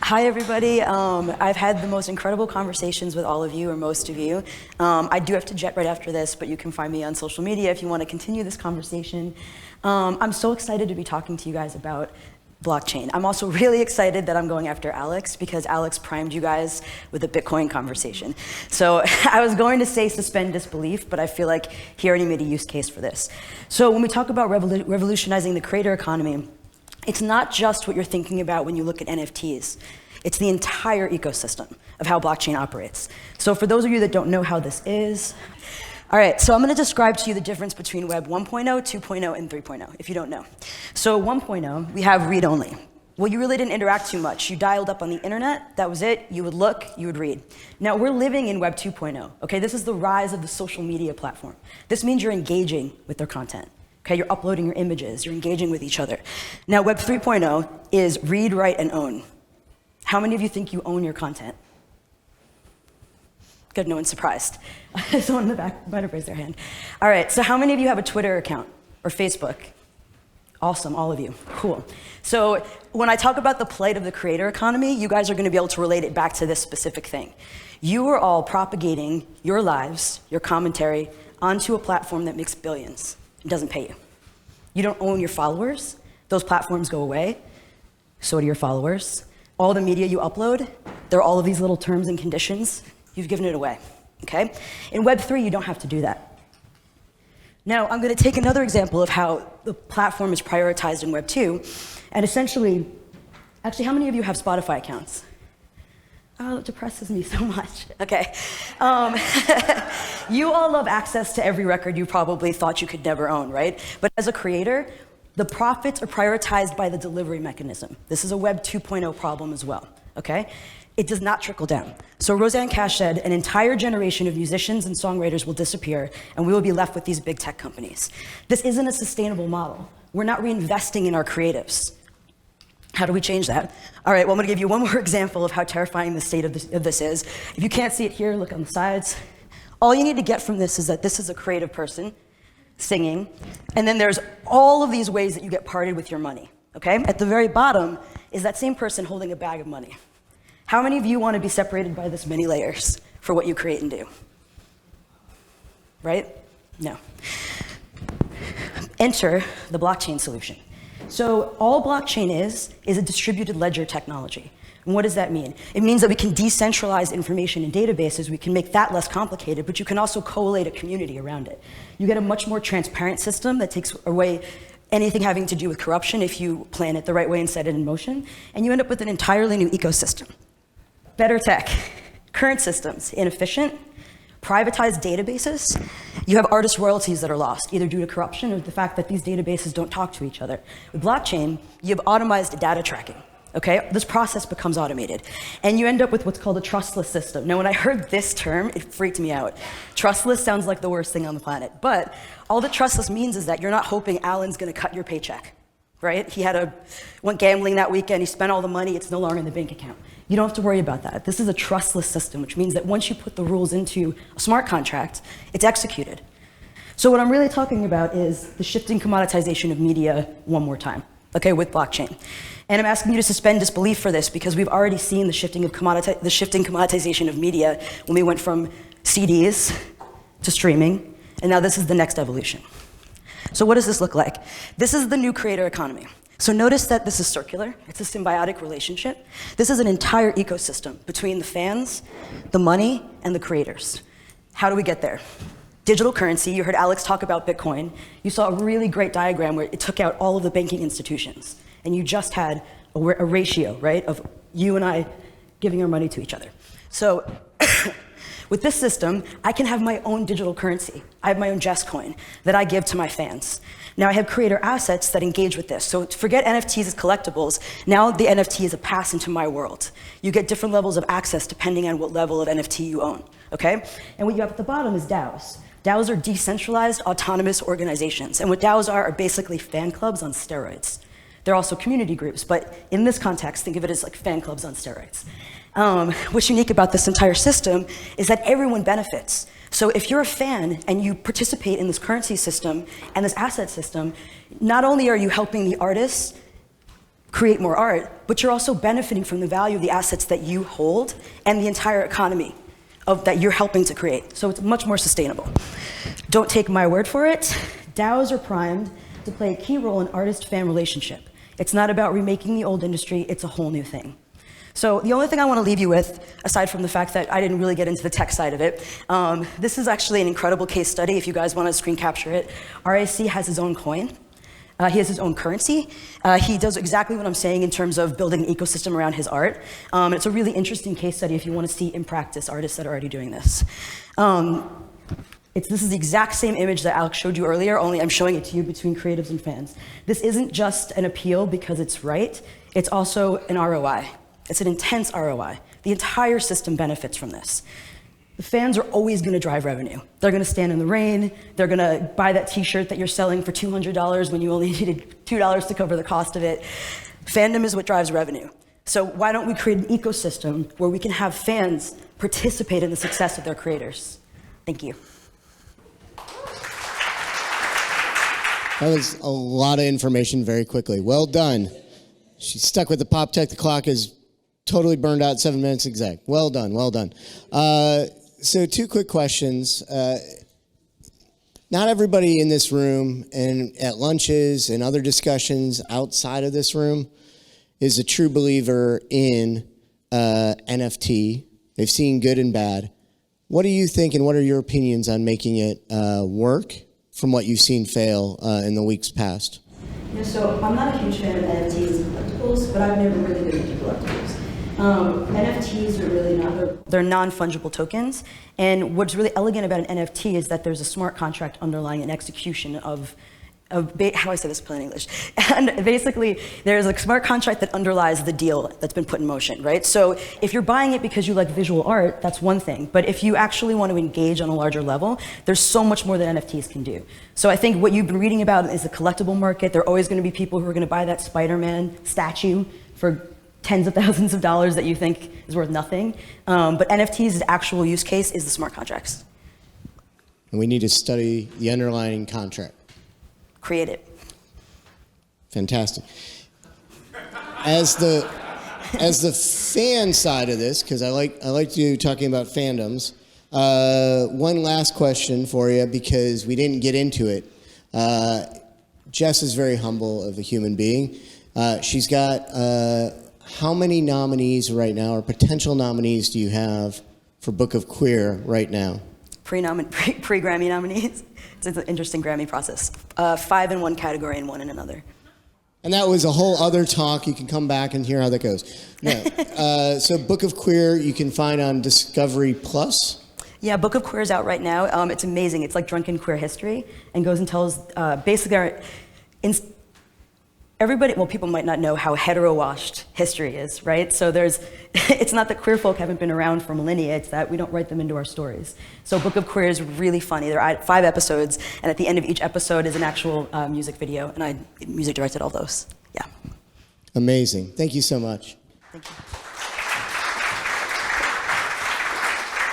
Hi, everybody. I've had the most incredible conversations with all of you, or most of you. I do have to jet right after this, but you can find me on social media if you want to continue this conversation. I'm so excited to be talking to you guys about blockchain. I'm also really excited that I'm going after Alex, because Alex primed you guys with a Bitcoin conversation. So I was going to say suspend disbelief, but I feel like he already made a use case for this. So when we talk about revolutionizing the creator economy, it's not just what you're thinking about when you look at NFTs. It's the entire ecosystem of how blockchain operates. So for those of you that don't know how this is, all right, so I'm going to describe to you the difference between Web 1.0, 2.0, and 3.0, if you don't know. So 1.0, we have read-only. Well, you really didn't interact too much. You dialed up on the internet, that was it. You would look, you would read. Now, we're living in Web 2.0, okay? This is the rise of the social media platform. This means you're engaging with their content. Okay, you're uploading your images, you're engaging with each other. Now, Web 3.0 is read, write, and own. How many of you think you own your content? Good, no one's surprised. Someone in the back might have raised their hand. All right, so how many of you have a Twitter account or Facebook? Awesome, all of you, cool. So when I talk about the plight of the creator economy, you guys are gonna be able to relate it back to this specific thing. You are all propagating your lives, your commentary, onto a platform that makes billions. It doesn't pay you. You don't own your followers. Those platforms go away. So do your followers. All the media you upload, there are all of these little terms and conditions. You've given it away, okay? In Web3, you don't have to do that. Now, I'm gonna take another example of how the platform is prioritized in Web2, and essentially, actually, how many of you have Spotify accounts? Oh, it depresses me so much. Okay. You all love access to every record you probably thought you could never own, right? But as a creator, the profits are prioritized by the delivery mechanism. This is a Web 2.0 problem as well, okay? It does not trickle down. So Roseanne Cash said, an entire generation of musicians and songwriters will disappear, and we will be left with these big tech companies. This isn't a sustainable model. We're not reinvesting in our creatives. How do we change that? All right, well, I'm gonna give you one more example of how terrifying the state of this is. If you can't see it here, look on the sides. All you need to get from this is that this is a creative person singing, and then there's all of these ways that you get parted with your money, okay? At the very bottom is that same person holding a bag of money. How many of you wanna be separated by this many layers for what you create and do? Right? No. Enter the blockchain solution. So all blockchain is a distributed ledger technology. And what does that mean? It means that we can decentralize information in databases, we can make that less complicated, but you can also collate a community around it. You get a much more transparent system that takes away anything having to do with corruption if you plan it the right way and set it in motion, and you end up with an entirely new ecosystem. Better tech, current systems, inefficient, privatized databases, you have artist royalties that are lost, either due to corruption or the fact that these databases don't talk to each other. With blockchain, you have automized data tracking, okay? This process becomes automated. And you end up with what's called a trustless system. Now, when I heard this term, it freaked me out. Trustless sounds like the worst thing on the planet, but all that trustless means is that you're not hoping Alan's gonna cut your paycheck, right? He went gambling that weekend, he spent all the money, it's no longer in the bank account. You don't have to worry about that. This is a trustless system, which means that once you put the rules into a smart contract, it's executed. So what I'm really talking about is the shifting commoditization of media one more time, okay, with blockchain. And I'm asking you to suspend disbelief for this because we've already seen the shifting commoditization of media when we went from CDs to streaming, and now this is the next evolution. So what does this look like? This is the new creator economy. So notice that this is circular, it's a symbiotic relationship. This is an entire ecosystem between the fans, the money, and the creators. How do we get there? Digital currency, you heard Alex talk about Bitcoin. You saw a really great diagram where it took out all of the banking institutions, and you just had a ratio, right, of you and I giving our money to each other. So with this system, I can have my own digital currency. I have my own Jess coin that I give to my fans. Now I have creator assets that engage with this. So forget NFTs as collectibles. Now the NFT is a pass into my world. You get different levels of access depending on what level of NFT you own, okay? And what you have at the bottom is DAOs. DAOs are decentralized autonomous organizations. And what DAOs are basically fan clubs on steroids. They're also community groups, but in this context, think of it as like fan clubs on steroids. What's unique about this entire system is that everyone benefits. So if you're a fan and you participate in this currency system and this asset system, not only are you helping the artists create more art, but you're also benefiting from the value of the assets that you hold and the entire economy that you're helping to create. So it's much more sustainable. Don't take my word for it. DAOs are primed to play a key role in artist-fan relationship. It's not about remaking the old industry, it's a whole new thing. So the only thing I want to leave you with, aside from the fact that I didn't really get into the tech side of it, this is actually an incredible case study if you guys want to screen capture it. RAC has his own coin. He has his own currency. He does exactly what I'm saying in terms of building an ecosystem around his art. It's a really interesting case study if you want to see in practice artists that are already doing this. This is the exact same image that Alex showed you earlier, only I'm showing it to you between creatives and fans. This isn't just an appeal because it's right, it's also an ROI. It's an intense ROI. The entire system benefits from this. The fans are always going to drive revenue. They're going to stand in the rain. They're going to buy that t-shirt that you're selling for $200 when you only needed $2 to cover the cost of it. Fandom is what drives revenue. So why don't we create an ecosystem where we can have fans participate in the success of their creators? Thank you. That was a lot of information very quickly. Well done. She's stuck with the PopTech. The clock is totally burned out, 7 minutes exact. Well done, well done. So 2 quick questions. Not everybody in this room and at lunches and other discussions outside of this room is a true believer in NFT. They've seen good and bad. What do you think and what are your opinions on making it work from what you've seen fail in the weeks past? Yeah, so I'm not a huge fan of NFTs and collectibles, but I've never really been into collectibles. NFTs are really not, they're non-fungible tokens. And what's really elegant about an NFT is that there's a smart contract underlying an execution of how do I say this in plain English? And basically, there's a smart contract that underlies the deal that's been put in motion, right? So if you're buying it because you like visual art, that's one thing. But if you actually want to engage on a larger level, there's so much more that NFTs can do. So I think what you've been reading about is the collectible market. There are always going to be people who are going to buy that Spider-Man statue for tens of thousands of dollars that you think is worth nothing. But NFTs' actual use case is the smart contracts. And we need to study the underlying contract. Create it. Fantastic. As the fan side of this, because I like you talking about fandoms, one last question for you because we didn't get into it. Jess is very humble of a human being. She's got how many nominees right now, or potential nominees do you have for Book of Queer right now? Pre-Grammy nominees. It's an interesting Grammy process. 5 in one category and 1 in another. And that was a whole other talk. You can come back and hear how that goes. No. So Book of Queer you can find on Discovery Plus. Yeah, Book of Queer is out right now. It's amazing. It's like drunken queer history and goes and tells basically everybody, well, people might not know how hetero-washed history is, right? So it's not that queer folk haven't been around for millennia, it's that we don't write them into our stories. So Book of Queer is really funny. There are 5 episodes, and at the end of each episode is an actual music video, and I music directed all those. Yeah. Amazing. Thank you so much. Thank you.